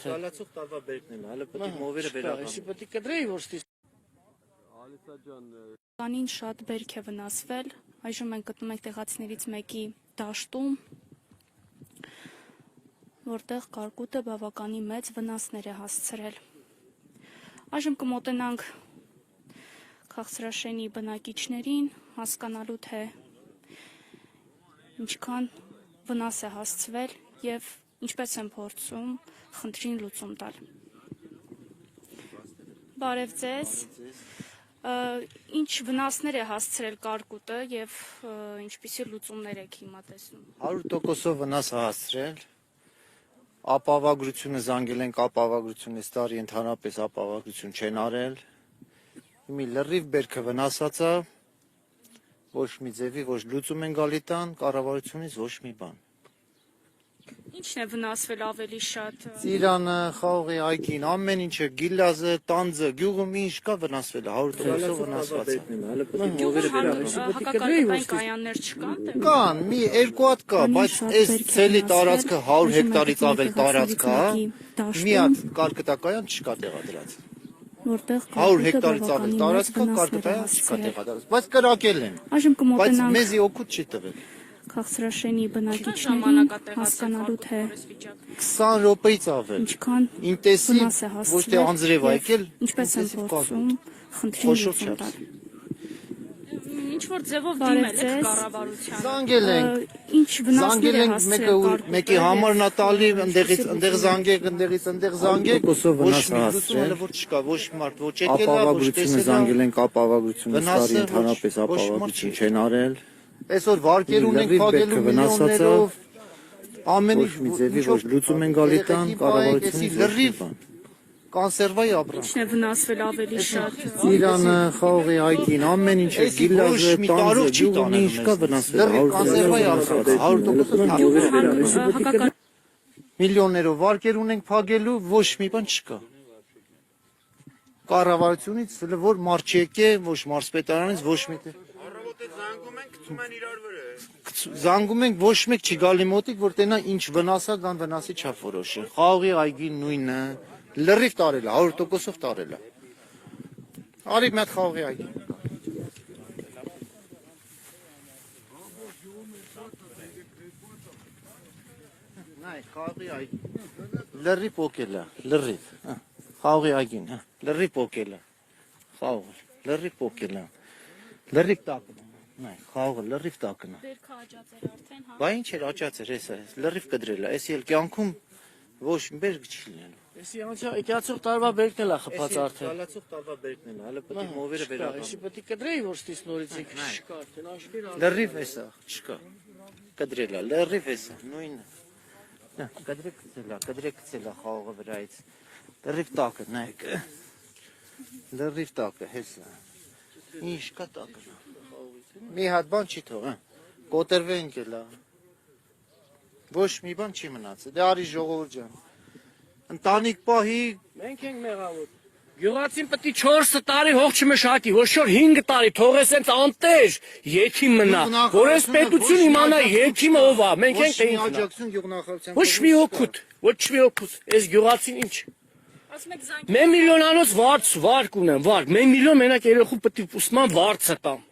արդեն։ Ցալացող տարվա բերքն էլ, հələ պետք է մովերը վերականգնի։ Այսի պետք է կդրեի որ ստի։ Ալիսա ջան, Կանին շատ բերք է վնասվել, այժմ մենք գտնում ենք տեղացիներից մեկի դաշտում, որտեղ կարկուտը բավականին մեծ վնասներ է հասցրել։ Այժմ կմոտենանք քաղցրաշենի բնակիչներին, հասկանալու թե ինչքան վնաս է հասցվել եւ ինչպես են փորձում խնդրին լուծում տալ։ Բարև ձեզ։ Ինչ վնասներ է հասցրել կարկուտը եւ ինչպիսի լուծումներ եք հիմա տեսնում։ 100%-ով վնաս հասցրել։ Ապահովագրությունը զանգել ենք, ապահովագրությունը այս տարի ընդհանրապես ապահովագրություն չեն արել։ Մի լրիվ բերքը վնասած է, ոչ մի ձևի, ոչ լուծում են գալի տան, կառավարությունից ոչ մի բան։ Ինչն է վնասվել ավելի շատ։ Ծիրանը, խաղողի այգին, ամեն ինչը, գիլազը, տանձը, գյուղում ինչ կա վնասվել է, 100%-ով վնասված է։ Հələ պետք է մովերը վերականգնի։ Հակակարգային կայաններ չկան։ Կան, մի երկու հատ կա, բայց այս ցելի տարածքը 100 հեկտարից ավել տարածք է, մի հատ կարկտակայան չկա տեղադրած։ Որտեղ 100 հեկտարից ավել տարածք կա, կարկտակայան չկա տեղադրած, բայց կրակել են, Այժմ բայց կմոտենանք մեզի օգուտ չի տվել։ քաղցրաշենի բնակիչներին, հասկանալու թե 20 րոպեից ավել, ինչքան ինտենսիվ, վնաս է ոչ թե անձրև հասցրել եկել, եւ ինչպես են փորձում խնդրին Խոշոր լուծում չափս։ տալ։ Ինչ որ ձևով Բարև դիմել եք ձեզ։ կառավարությանը։ Զանգել ենք, Ինչ վնասներ զանգել է ենք, հասցրել մեկի համարն է տալի, ընդեղ զանգեք, ընդեղից ընդեղ զանգեք, ոչ մի լուծում էլ որ չկա, ոչ մարդ, ոչ եկել է, ոչ Ապահովագրությունը տեսել զանգել է։ ենք, ապահովագրությունը այս Վնասը տարի ընդհանրապես ոչ մարդ ապահովագրություն չի։ չեն արել։ Այսօր վարկեր ունենք Լրիվ փակելու բերքը վնասած է, միլիոններով, ամեն Ոչ մի ձևի ոչ լուծում են գալի տան, կառավարությունից ոչ մի լրիվ բան։ կոնսերվայի ապրանք։ Ինչն է վնասվել ավելի շատ։ Ծիրանը, խաղողի այգին, ամեն ինչը, գիլազը, մի տանձը, տարող չի գյուղում ինչ կա վնասվել։ լրիվ կոնսերվայի ապրանք, 100%։ Միլիոններով վարկեր ունենք փակելու, ոչ մի բան չկա։ Կառավարությունից որ մարդ չեկե, ոչ մարզպետարանից, ոչ մի տեղ։ Զանգում ենք, ոչ մեկ չի գալի մոտիկ, որ տենա ինչ վնասա կան վնասի չափ որոշը։ Խաղողի այգին նույնը, լրիվ տարել է, 100%-ով տարել է։ Արի մի հատ խաղողի այգին։ Նայ, խաղողի այգին։ Լրիվ պոկել է, լրիվ։ Խաղողի այգին, լրիվ պոկել է։ Խաղողը, լրիվ պոկել է։ Լրիվ տակն է։ Նայ, խաղողը լրիվ տակն է։ Բերքը աճացել արդեն, հա։ Բա ինչ էր աճացել, էսա, լրիվ կդրել է, էսի էլ կյանքում ոչ մի բերք չի լինելու։ Այսի եկածող տարվա բերքն էլ է խփած արդեն։ Ցալացող տարվա բերքն էլ, հələ պետք է մովերը վերականգնի։ Այսի պետք է կդրեի որ ստի նորից չկա արդեն աշկեր։ Լրիվ էսա, չկա։ Կդրել է, լրիվ էսա, նույնը։ Նա, կդրեք գցել է խաղողը վրայից։ Լրիվ տակը, նայեք։ Լրիվ տակը, հեսա։ Ինչ կա տակը։ Մի հատ բան չի թող, կոտրվենք էլ է։ Ոչ մի բան չի մնացել։ Դե արի ժողովուրդ ջան։ Ընտանիք պահի, Մենք ենք մեղավոր։ Գյուղացին պետք է 4 տարի հող չմշակի, ոչ որ 5 տարի թողես այնց անտեր, յեթի մնա, որ այս պետություն իմանա յեթիմը ով է, մենք ոչ ենք թե մի ինքն։ աջակցություն գյուղնախարարության։ Ոչ մի օգուտ, ոչ մի օգուտ, այս գյուղացին ինչ։ Ասում եք զանգ։ Մեն միլիոնանոց վարկ ունեմ, վարկ, մեն միլիոն մենակ երեխու պետք է ուսման վարձը տամ։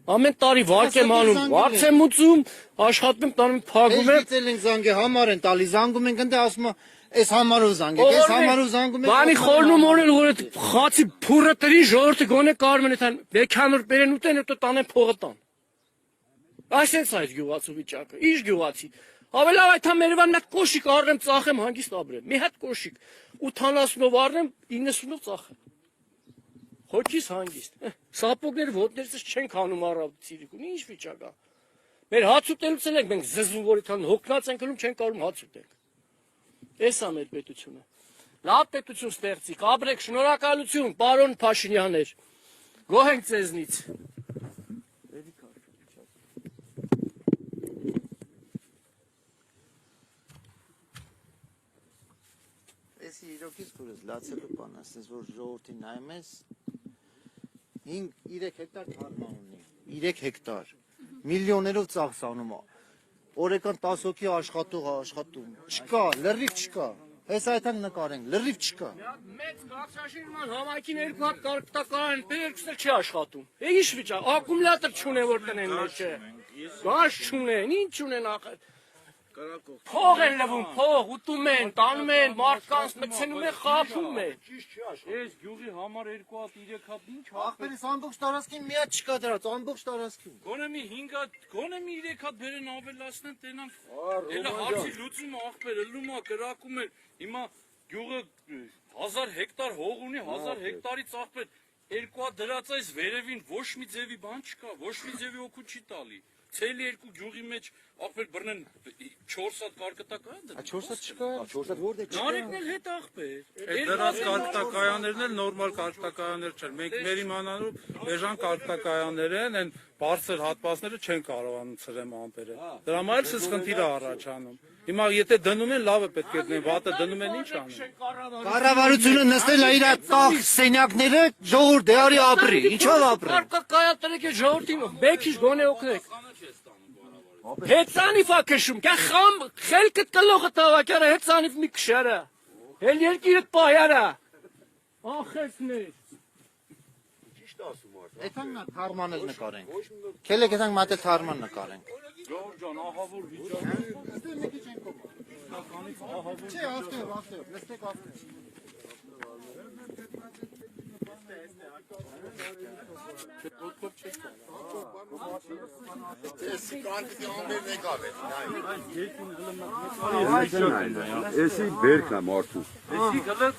Ամեն տարի վարկ եմ անում, վարձ եմ ուծում, աշխատում, տանում փակում եմ։ Դիտել ենք զանգե համար են տալի, զանգում ենք ընդ ասում է, այս համարով զանգեք, այս համարով զանգում ենք։ Բանի խորնում օրել որ այդ խացի փուրը տրի ժողովրդը գոնե կարմեն այդան վեքանոր բերեն ուտեն հետո տանեն փողը տան։ Այսպես այդ գյուղացու վիճակը, ինչ գյուղացի։ Ավելավ այդ համերվան մի հատ կոշիկ առնեմ ծախեմ հանգիստ ապրեմ։ Մի հատ կոշիկ 80-ով առնեմ 90-ով ծախեմ։ Հոգիս հանգիստ։ Սապոգները ոտներս չենք հանում առավոտ ցիրիկուն, ինչ վիճակ է։ Մեր հաց ուտելուց ենք մենք զզվում որ այդքան հոգնած ենք ելում չենք կարող հաց ուտենք։ Էս է մեր պետությունը։ Լավ պետություն ստեղծիկ, ապրեք, շնորհակալություն, պարոն Փաշինյաններ։ Գոհ ենք ձեզնից։ Էսի իրոքից կուրս լացելու բան, ասես որ ժողովրդին նայում ես 5-3 հեկտար թարմա ունի, 3 հեկտար, միլիոներով ծախսանում է, օրեկան 10 հոգի աշխատող աշխատում, չկա, լրիվ չկա, Հեսա այդան նկարենք, լրիվ չկա։ Մեծ գացաշիրման համայնքին երկու հատ կարգտակարան, երկուսը չի աշխատում։ Ինչ վիճակ, ակումուլյատոր չունեն որ տնեն մեջը։ Գազ չունեն, ինչ չունեն ախր։ Փող են լվում, փող, ուտում են, տանում են, մարդկանց մցնում են, խաբում են։ Ես գյուղի համար 2 հատ 3 հատ ինչ Ախպերս ամբողջ տարածքին մի հատ չկա դրած, ամբողջ տարածքին։ Գոնե մի 5 հատ, գոնե մի 3 հատ բերեն ավելացնեն, տենան։ Էլա հարցի լուծումը ախպերը լումա կրակում են։ Հիմա գյուղը 1000 հեկտար հող ունի, 1000 հեկտարից ախպեր 2 հատ դրած այս վերևին ոչ մի ձևի բան չկա, ոչ մի ձևի օգուտ չի տալի։ Ցելի երկու գյուղի մեջ ախպեր բռնեն 4 հատ կարկտակայան դրան։ 4 հատ չկա, 4 հատ որտե՞ չկա։ Նարեկն էլ հետ ախպեր։ Դրանց կարկտակայաններն էլ նորմալ կարկտակայաններ չեն։ Մենք մեր իմանալու էժան կարկտակայաններ են, այն բարձր հատվածները չեն կարողանում ցրեմ ամպերը։ Դրա համար էլ սս խնդիր է առաջանում։ Հիմա եթե դնում են, լավ է պետք է դնեն, վատը դնում են ինչ անեն։ Կառավարությունը նստել է իր տախ սենյակները, ժողովուրդ դեարի ապրի, ինչով ապրի։ Կարկակայա տրեք է ժողովրդին, բեկիչ գոնե օգնեք։ Հեծանիվ ա քշում, կա խամ, խելքը կլողը տավակյարը, հեծանիվ մի քշարը։ Հել երկիրը պահյարը։ Ախեսներ։ Այդան թարման էլ նկարենք։ Քելեք այդան մատել թարման նկարենք։ Ջան, ահավոր վիճակը։ Չէ, ավտեր, նստեք ավտեր։ Էսի բերքն է մարդու։ Էսի գլը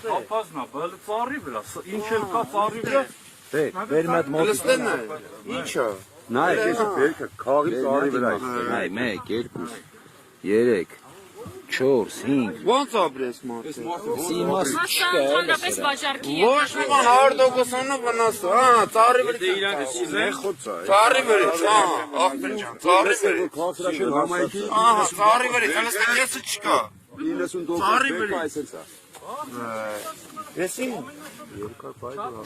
հապազնա, բալը ծառի վրա, ինչ էլ կա ծառի վրա։ Բեր մատ մոտստեն է։ Ինչա։ Նայ, էսի բերքը քաղի ծառի վրա է։ Նայ, 1, 2, 3 4, 5 Ոնց ապրես մարդը։ Իմաստ Մասը ընդհանրապես վաճառքի է։ Ոչ մի բան 100%-ը վնաս, հա, ծառի վրա։ Դե իրանք սիզեն Ծառի վրա, հա, ախպեր ջան, ծառի վրա։ Քաղաքացիական համայնքի Ահա, ծառի վրա, հենց կեսը չկա։ 90% բերքը այսպես է։ Եսին։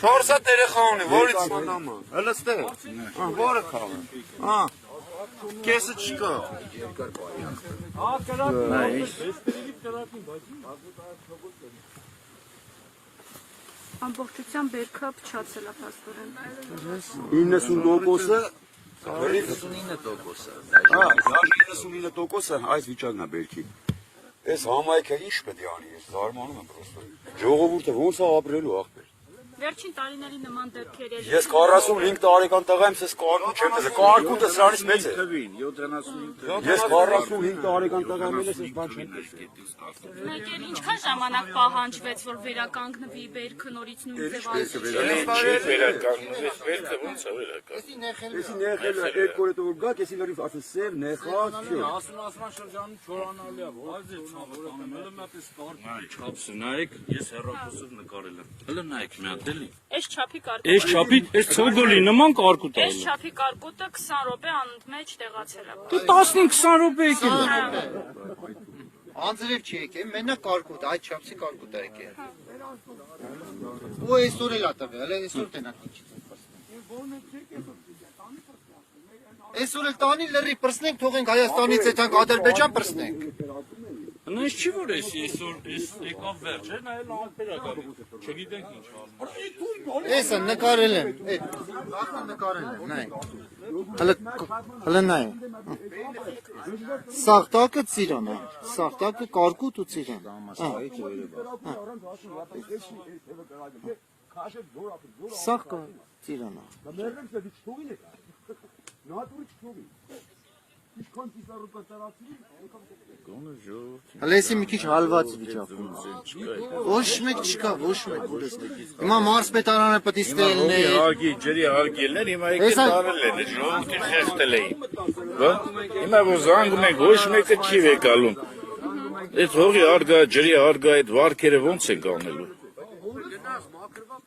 Չորսա երեխա ունի, որից սանամա։ Հլստե։ Ահա, որը քաղը։ Ահա։ Կեսը չկա։ Ամբողջությամբ բերքը փչացել է փաստորեն։ 90%-ը 99%-ը։ հա, 99%-ը այս վիճակն է բերքի։ Այս համայնքը ինչ պետք է անի, ես զարմանում եմ պրոստը։ Ժողովուրդը ոնց է ապրելու ախպեր։ Վերջին տարիների նման դեպքեր էլ։ Ես 45 տարեկան տղա եմ, ես կարկուտ չեմ տեսել։ Կարկուտը սրանից մեծ է։ Ես 45 տարեկան տղա եմ, ես բան չեմ տեսել։ Մեկ էլ ինչքան ժամանակ պահանջվեց, որ վերականգնվի բերքը նորից նույն ձևացի։ Էսի նեխել է, այդ կորետը որ գաք, էսի լրիվ ասել սև, նեխած, չէ։ ասման շրջանում չորանալի է, ո՞ր է ցավը, մելը մատես կարգ չափսը նայեք, ես հեռախոսով նկարել եմ։ Հələ նայեք մի հատ էլի։ Այս չափի կարկուտ։ Այս չափի, այս ցոգոլի նման կարկուտ է։ Այս չափի կարկուտը 20 րոպե անընդմեջ տեղացել է։ Դու 15-20 րոպե եկել։ Անձրև չի եկել, մենակ կարկուտ, այդ չափսի կարկուտ է եկել։ Ու այսօր էլ ա տվել, հələ այսօր տենակ ինչի ծնկասն։ Այսօր էլ տանի լրի պրսնենք, թողենք Հայաստանից եթանք Ադրբեջան պրսնենք։ Նույնիսկ չի որ այսօր էս եկավ վերջ, նայել ամպերա գալի։ Չգիտենք ինչ անում։ Էսը նկարել եմ, այդ ախը նկարել եմ, նայ։ Հələ նայ։ Սաղտակը ծիրան է, սաղտակը կարկուտ ու ծիրան։ Սաղկը ծիրան է։ Հəլեսի մի քիչ հալված վիճակում է։ Ոչ մեկ չկա, ոչ մեկ։ Հիմա մարզպետարանը պետք է ստելներ։ Հարգի, ջրի հարգելներ, հիմա եկել տարել են, ժողովրդին խեղդել էին։ Հիմա որ զանգում ենք, ոչ մեկը չի վեկալում։ Այդ հողի հարգա, ջրի հարգա, այդ վարկերը ոնց են կանելու։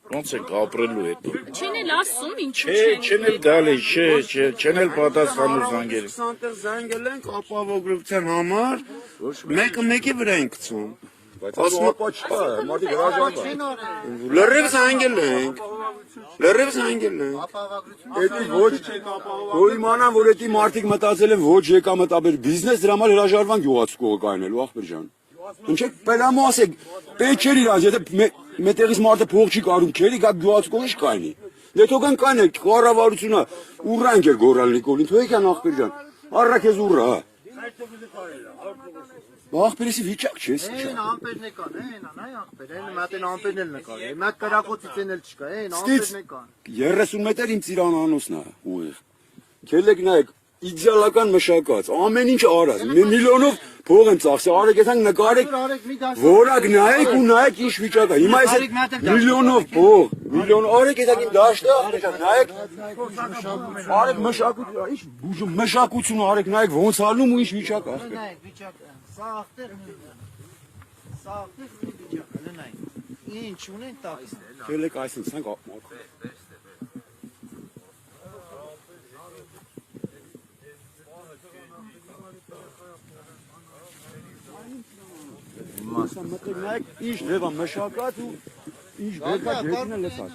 Ոնց ենք ապրելու հետո։ Չեն էլ ասում ինչու Չեն էլ գալի, չեն էլ պատասխանում զանգերի։ 20 տեղ զանգել ենք ապահովագրության համար, մեկը մեկի վրա ենք գցում։ Ասում ապա չկա, մարդիկ հրաժարվում են։ Լրիվ զանգել ենք։ Լրիվ զանգել ենք։ Էդի ոչ որ իմանան, որ էդի մարդիկ մտածել են ոչ եկամտաբեր բիզնես, դրա համար հրաժարվան գյուղացու կողը կայնելու ախպեր ջան։ Ինչեք պերամո ասեք, պետք չէր իրաց, եթե մետեղից մարդը փող չի կարում, քերի գա գյուացկող ինչ կայնի։ Դե թողան կան է կառավարությունը ուռանք էր գորալ Նիկոլին, թողեկան ախպեր ջան։ Առա քեզ ուռա։ Ախպերիսի վիճակ չէ, Այն ամպերն է կան, այն այ ախպեր, այն մատեն ամպերն էլ նկար։ Մատ կարակոցից էլ չկա, այն ամպերն է կան։ 30 մետր իմ ծիրանանոցն է, ուղիղ։ Քելեք նայեք, իդեալական մշակած, ամեն ինչ արած, միլիոնով փող են ծախսել, արեք այդքան նկարեք, որակ նայեք ու նայեք ինչ վիճակ է։ Հիմա այս միլիոնով փող, միլիոն արեք այդքան դաշտը, նայեք, արեք մշակություն, ինչ բուժում մշակություն արեք, նայեք ոնց ալնում ու ինչ վիճակ է։ Նայեք վիճակը, սա ախտերն է։ Սա ախտերն է վիճակը, նայեք։ Ինչ ունեն տակս։ Քելեք այսինքն սանք Մասը մտնեք, ինչ դեպա մշակած ու ինչ դեպա ջերմն է լսած։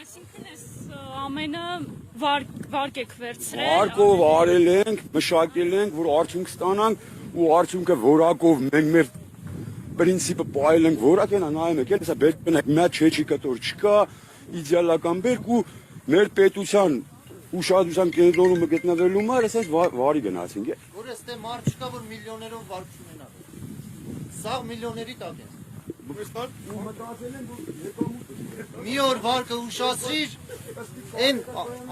Այսինքն էս ամենը վարկ եք վերցրել։ Վարկով արել ենք, մշակել ենք, որ արդյունք ստանանք ու արդյունքը որակով մենք մեր պրինցիպը պայել ենք, որակ են նայում եք, հեսա բերք բնեք, մի հատ չեչի կտոր չկա, իդեալական բերք ու մեր պետության ուշադրության կենտրոնում գտնվելու մար, ասես վարի գնացինք։ Որ էստե մարդ չկա, որ միլիոներով վարկ չունենա։ Սաղ միլիոների տակ է։ Մի օր վարկը ուշացրիր, այն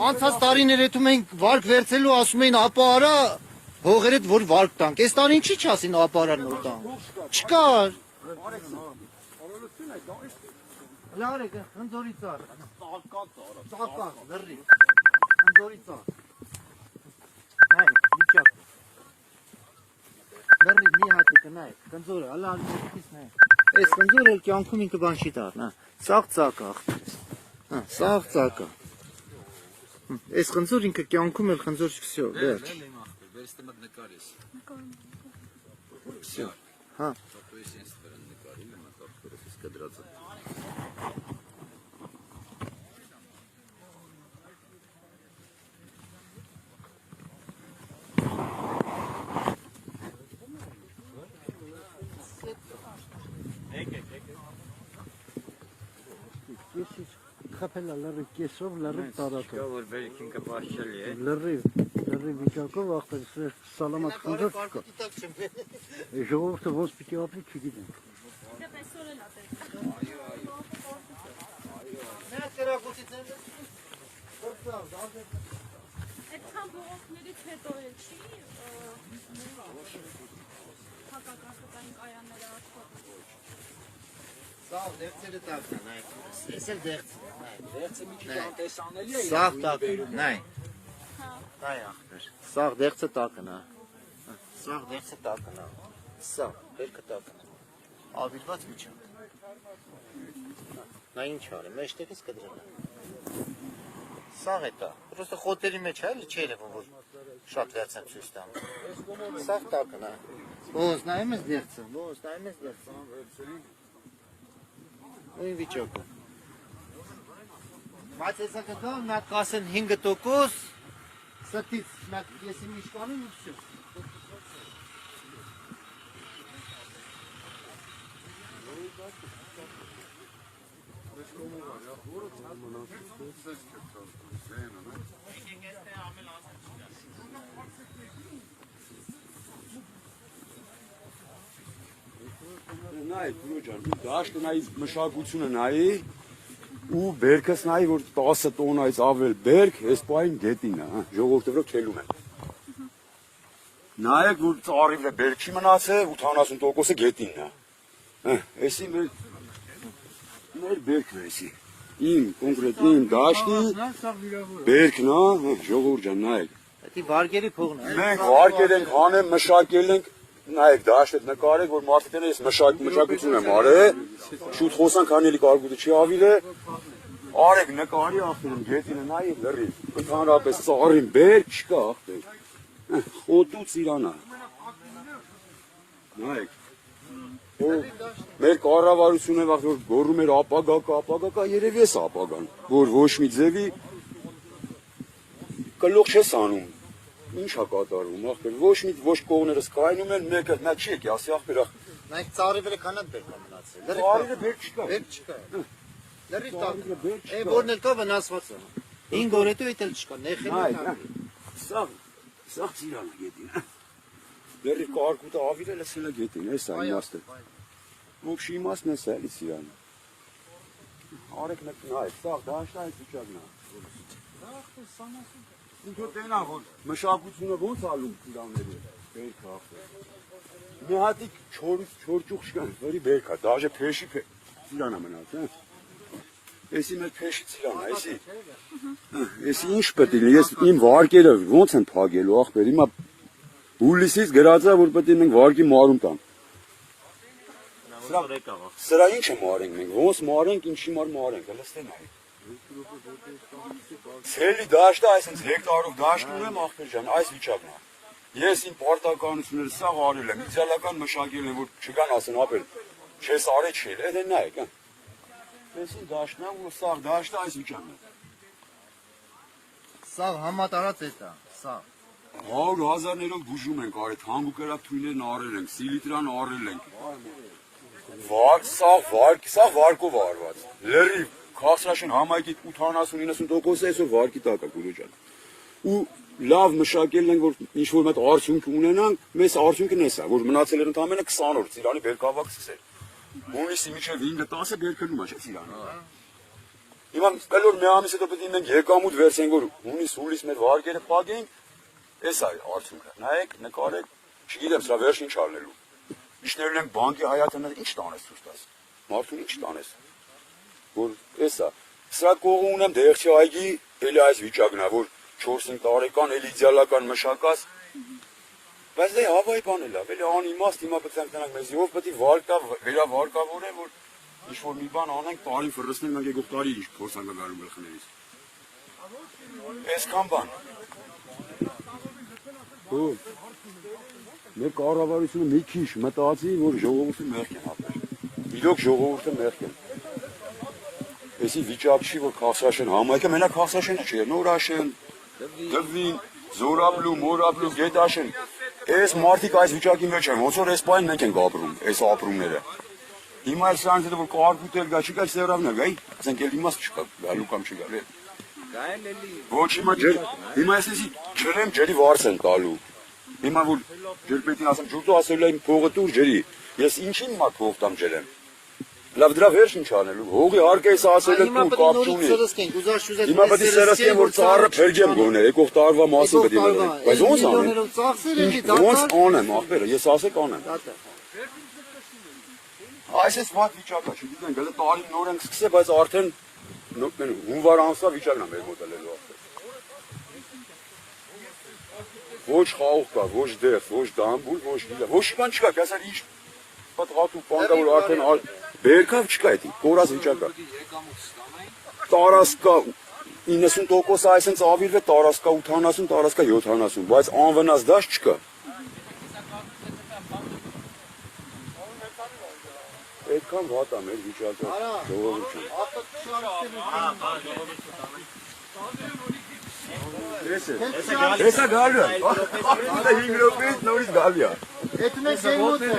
անցած տարիներ հետո մենք վարկ վերցելու ասում էին ապա արա հողերդ որ վարկ տանք։ Այս տարի ինչի չասին ապա արա նոր տանք։ Չկար։ Լարեք, հնձորի ծառ։ Ծակակ, լրի։ Հնձորի ծառ։ Նայեք, վիճակ։ Լրի մի հատիկը նայեք, հնձորը, ալա ալիքից նայեք։ Այս հնձորը էլ կյանքում ինքը բան չի դառնա։ Սաղ ծակը ախտերս։ Սաղ ծակը։ Այս խնձոր ինքը կյանքում էլ խնձոր չքսյո, վերջ։ Всё. Հա։ Խփելա լրի կեսով լրի տարածով։ Որ բերքին կպաշելի է։ Լրի վիճակով ախտեր սալամատ խնդրով չկա։ Ժողովուրդը ոնց պիտի ապրի չգիտեմ։ Այդքան բողոքներից հետո էլ չի հակակրթական կայանները աշխատում։ Սաղ դեղցերը տակն է, նայք, ես էլ դեղցն է, նայք, Դերձը մի քիչ անտեսանելի է։ սաղ տակն է, նայք, նայ ախպեր, սաղ դեղցը տակն է, սաղ դեղցը տակն է, սաղ, բերքը տակն է, ավիրված վիճակ, նա ինչ արի, մեջտեղից կդրել է, սաղ է տա, պրոստը խոտերի մեջ է, էլի չի երևում, որ շատ վերց եմ ցույց տանում, սաղ տակն է, ոնց նայում ես դեղցը, ոնց նայում ես դեղցը, Ույն վիճակը։ Բայց եսա կտով մատ կասեն 5% ստից մատ եսի միշկանում ու վսյո։ Նայ, դուջան, դաշտը նայ մշակությունը նայի ու բերքս նայի, որ 10 տոննայից ավել բերք, այս պահին գետին է, ժողովուրդը վրա քելում են։ Նայեք, որ ծառի վրա բերք չի մնացել, 80%-ը գետինն է։ Էսի մեր բերքն է էսի։ Իմ կոնկրետ իմ դաշտի բերքն է, ժողովուրդ ջան, նայեք։ Դա վարգերի փողն է։ Մենք վարկել ենք, հանեմ, մշակել ենք, նայեք դաշտը նկարեք, որ մարդիկները ես մշակություն եմ արել, շուտ խոսանք հանելի կարգուտը չի ավիրե, արեք նկարի ախտերում, գետինը նայեք լրի, ընդհանրապես ծառին բերք չկա ախտեր, խոտուց իրանա, նայեք, մեր կառավարությունը վաղ որ գոռում էր ապագա կա, երևի էս ապագան, որ ոչ մի ձևի կլող չես անում, Ինչա կատարվում, ախպեր, ոչ կողներս կայնում են, մեկը նա չի եկի, ասի ախպեր, Մենք ծառի վրա կանատ բերք մնացել։ ծառերը բերք չկա։ Բերք չկա։ Լրիվ տակ։ Է որն էլ կա վնասված է։ 5 օր հետո էլ չկա, նեխել է։ Սա ծիրանը գետին։ Լրիվ կարկուտը ավիրել է սելը գետին, էս է իմաստը։ Ոբշի իմաստն է սա էլի ծիրանը։ Արեք մեկ նայեք, սա դաշտա այս վիճակն է։ Ինքո տենա որ մշակությունը ոնց ալում ծիրանների բերքը ախպեր։ Մի հատիկ չորճուղ չկան, որի բերքա, դաժե փեշի ծիրանա մնաց, հա։ Էսի մեր փեշի ծիրանա, էսի ինչ պետք է լինի, ես իմ վարկերը ոնց են փակելու ախպեր, հիմա հուլիսից գրած է որ պետք է մենք վարկի մարում տան։ Սրա ինչ է մարենք մենք, ոնց մարենք, ինչի մարենք, հլստեն այ։ Ցելի դաշտը այսինքն հեկտարով դաշտ ունեմ ախպեր ջան, այս վիճակն է։ Ես իմ պարտականությունները սաղ արել եմ, իդեալական մշակել եմ, որ չկան ասեն ապեր, չես արել չի, այդ է նայեք, հա։ Այսին դաշտն է, ու սաղ դաշտը այս վիճակն է։ Սաղ համատարած է դա, սաղ։ 100,000-ներով բուժում ենք արել, հանգուկերակ թույներն արել ենք, սիլիտրան արել ենք։ Վարկ, սաղ վարկով արված, լրիվ, քասրաշեն համայնքի 80-90% այսօր վարկի տակ է գուրու ջան։ Ու լավ մշակել ենք, որ ինչ-որ մեծ արդյունք ունենանք, մեզ արդյունքն էս է, որ մնացել էր ընդամենը 20 օր ծիրանի բերքավակ սկսել։ Հունիսի միջև 5-10-ը բերքնում է, չէ՞ ծիրանը։ Հիմա էլ որ մի ամիս հետո պետք է մենք եկամուտ վերցենք, որ հունիս մեր վարկերը փակենք, էս է արդյունքը։ Նայեք, նկարեք, չգիտեմ սրա վերջ ինչ արնելու։ Իջներել ենք բանկի հայաթանը, ինչ տանես ցույց տաս։ Մարդուն ինչ տանես։ Որ էս է։ Սրա կողմ ունեմ դեղչի այգի, էլի այս վիճակն է, որ 4-5 տարեկան էլի իդեալական մշակած, բայց դե հավայ բան էլ է, էլի անիմաստ հիմա պետք է տնանք մեզի, ով պետք է վերավարկավորեն, որ ինչ-որ մի բան անենք, տարին ֆռռցնենք, մենք եկող տարի ինչ փորձանք գալու գլխներից։ Այսքան բան։ Մեր կառավարությունը մի քիչ մտածի, որ ժողովուրդը մեղք են ապրել։ Իրոք ժողովուրդը մեղք են։ Էսի վիճակ չի, որ քասրաշեն համայնքը մենակ քասրաշենը չէ, նորաշեն, դվին, զորաբլու, մորաբլու, գետաշեն։ Այս մարդիկ այս վիճակի մեջ են, ոնց որ այս պայն մենք ենք ապրում, այս ապրումները։ Հիմա էլ սրանց հետո որ կարկուտ էլ գա, չկա սերավն է գա, ասենք էլ իմաստ չկա, գալու կամ չգալու։ Ոչ հիմա այսպեսի ջրեմ ջրի վարձ են տալու։ Հիմա որ ջրպետին ասեմ ջուրտու ասելու եմ փողը տուր ջրի, ես ինչին մա փող տամ ջրեմ։ Լավ դրա վերջ ինչ անելու։ Հողի հարկը էս ասել են ու կապ չունի։ Հիմա պետք է սերասկեն որ ծառը փերգեմ գոնե, եկող տարվա մասին պետք է մտածեմ։ Բայց ո՞նց անեմ։ Ո՞նց անեմ, ախպերը, ես ասեք անեմ։ Այս էս ված վիճակա, չգիտեմ, գալը տարին նոր ենք սկսել, բայց արդեն հունվար ամսվա վիճակն է մեր մոտալելու ախպեր։ Ոչ խաղող կա, ոչ դերձ, ոչ դամբուլ, ոչ գիլա, ոչ բան չկա, կասար ինչ պատղատու պանկա, որ արդեն բերքավ չկա էդի, կորած վիճակա։ Տարասկա 90% այսենց ավիրվել, տարասկա 80, տարասկա 70, բայց անվնաս դաշ չկա։ Այդքան վատ է մեր վիճակը, ժողովուրդը։ Եսա գալու է, 5 րոպեից նորից գալու է։ Էդ մենք սերմոտ է։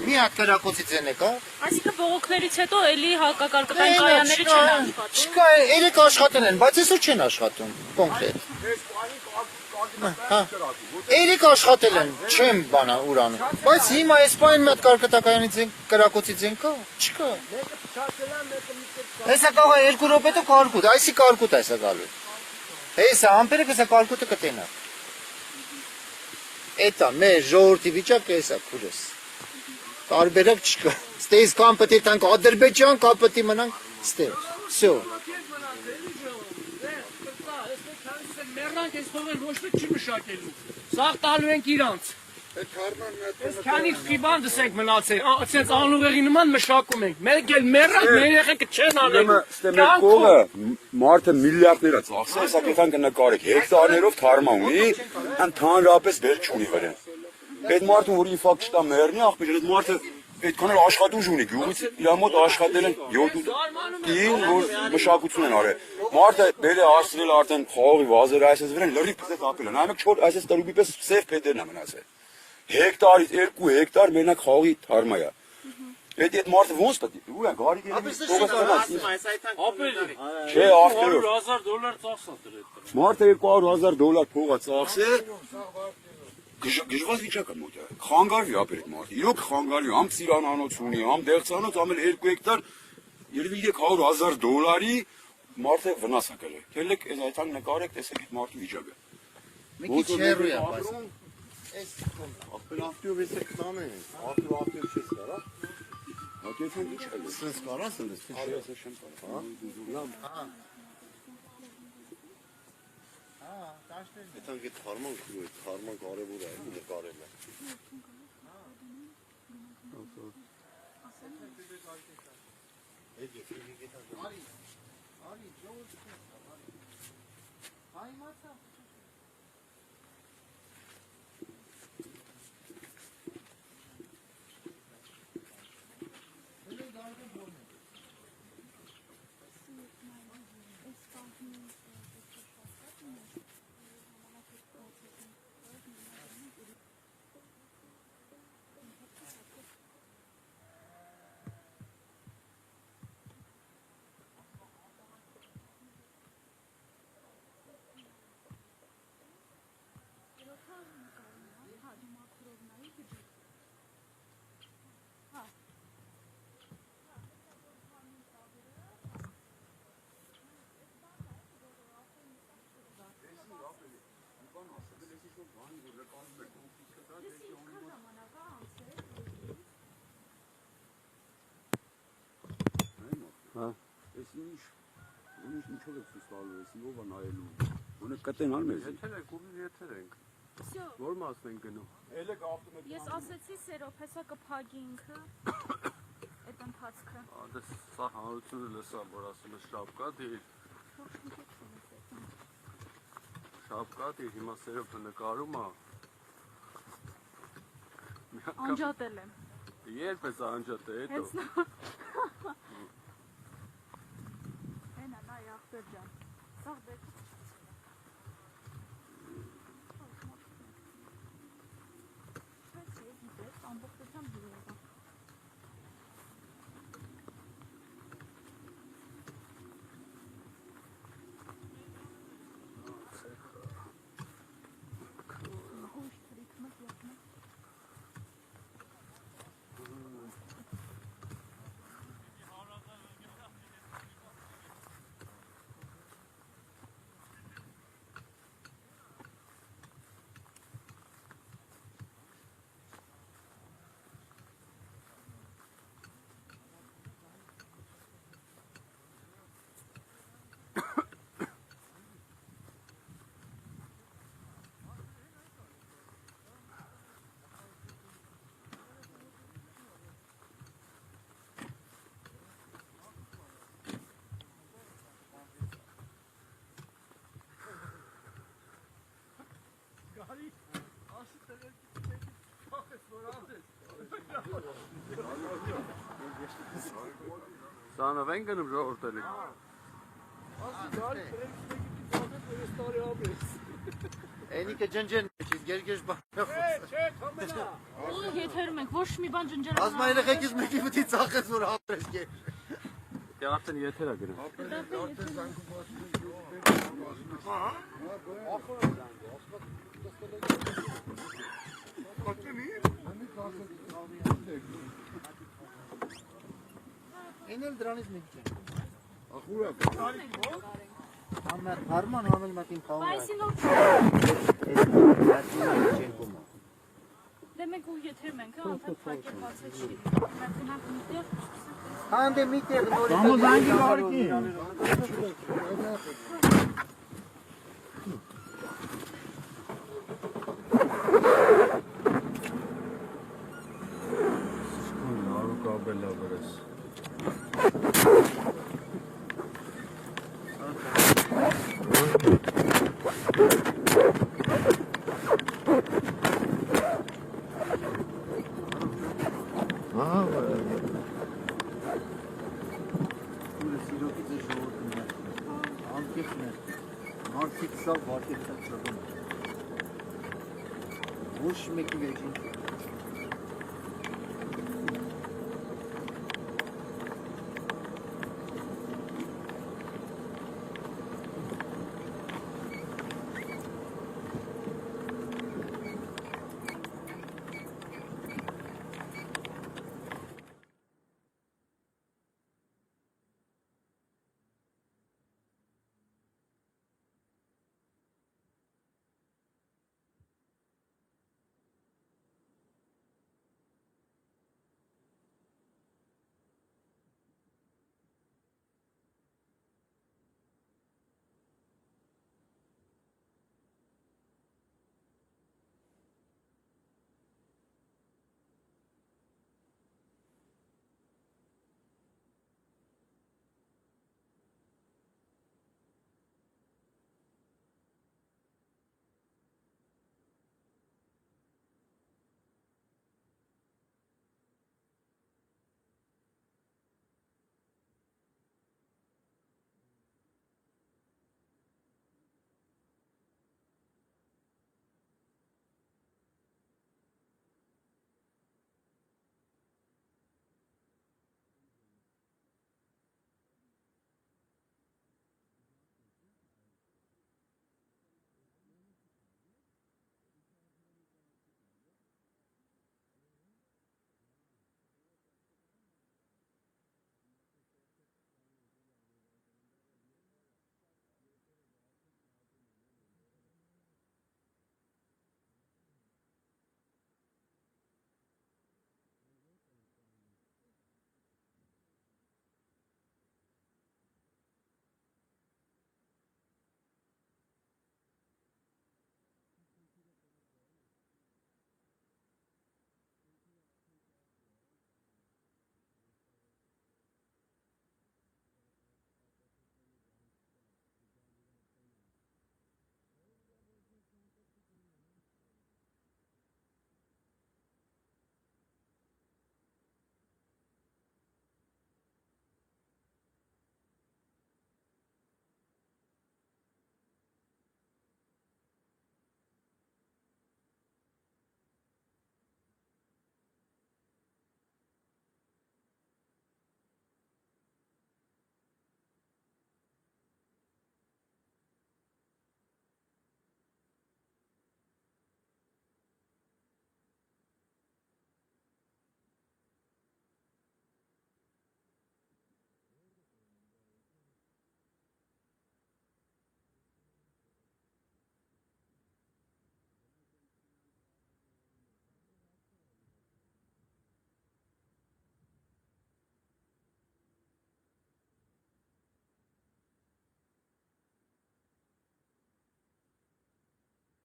Մի հատ կրակոցից են եկա։ Այսինքն բողոքներից հետո էլի հակակարգային կայանները չեն աշխատում։ Չկա, երեք աշխատել են, բայց այսօր չեն աշխատում, կոնկրետ։ Երեք աշխատել են, չեմ բանա ուրանում։ Բայց հիմա այս պայն մի հատ կարկտակայանից կրակոցից են կա, չկա։ Հեսա կաղա 2 րոպետը կարկուտ, այսի կարկուտ այսա գալու։ Հեսա ամպերը կսա կարկուտը կտենա։ Էտա մեր ժողովրդի վիճակը էսա քուրս։ Տարբերակ չկա։ Ստեյս կամ պետք է տանք Ադրբեջան, կամ պետք է մնանք ստեղ։ Всё։ Մեռանք այս փողեր ոչ մեկ չի մշակելու։ Սաղ տալու ենք իրանց։ Ես քանի խիբանդս ենք մնացել, ասենց անուղեղի նման մշակում ենք։ Մենք էլ մեռանք, մեր երեխեքը չեն անելու։ Ստե մեր կողը մարդը միլիարդներ է ծախսել, հեսա կեթան կնկարեք, հեկտարներով թարմա ունի, ընդհանրապես բեր չունի վրան։ Այդ մարդուն, որ ինֆակտ չտա մեռնի, աղբեր, այդ մարդը այդքան էլ աշխատուժ ունի, գյուղից իր մոտ աշխատել են 7-8 կին, որ մշակություն են արել։ Մարդը բեր է հասցրել արդեն խաղողի վազերը այսպես վրան, լրիվ պես ապել են, այնակ 4 այսպես տրուբի պես սև փետերն է մնացել։ Հեկտարից 2 հեկտար մենակ խաղողի թարմա է։ Այդ մարդը ոնց պետք է, ու է գարի չէ, $100,000 ծախսա դրել։ Մարդը $200,000 փող է ծախսել։ Գժված վիճակ է մոտ է, խանգարվի ապեր այդ մարդը, իրոք խանգարվի, համ ծիրանանոց ունի, համ դեղցանոց, համ էլ 2 հեկտար, երևի $300,000-ի մարդը վնաս է կրել։ Թելեք այս այդան նկարեք, տեսեք այդ մարդու վիճակը։ Մի քիչ հեռու է, բայց Ապել ավտիով ես եք տան են, ավտիով չես կարա։ Հակեթան ինչ է։ Սենց կարաս են ես, Ես եմ կարա։ Այդան գետ խարման կարևոր է, նկարել է։ Ես ինչով եք ցույց տալու, ես ով է նայելու։ Ունը կտենալ մեզ։ Եթեր ենք, ուղիղ եթեր ենք։ Всё, Որ մասն ենք գնում։ Ելեք ավտոմետ։ ես ասեցի Սերոբ, հեսա կփագի ինքը։ Այդ ընթացքը։ Դա սա հանրությունը լսա, որ ասում է շապկա դիր։ Շապկա դիր, հիմա Սերոբը նկարում է։ Անջատել եմ։ Երբ ես անջատել, հետո։ Հենց նա։ Հենա նայ ախպեր ջան։ Սաղ դեպ։ Ամբողջությամբ դուրս։ Սանավ են գնում ժողովրդելի։ Էնիկը ջնջեն, չիս գերգեշ բանը խոսը։ Եթերում ենք, ոչ մի բան ջնջել։ Ասմա երեխեքից մեկի պտի ծախես, որ հապրես գեր։ Դե արդեն եթեր է գնում։ Են էլ դրանից մի քիչ են։ Ախուրա։ Համեր հարման համել մատին խաղում է։ Այսին օր դե մենք ու եթերում ենք, անդադ փակի բացեցի։ Մենք գնանք միտեղ։ Հանդե միտեղ նորից։ Համոզանգի վարկի։ Ահա Ուրը սիրոքից է ժողովրդն է անկեքն է մարդիկ սա վարկեցած ծրվում ոչ մեկի վեջին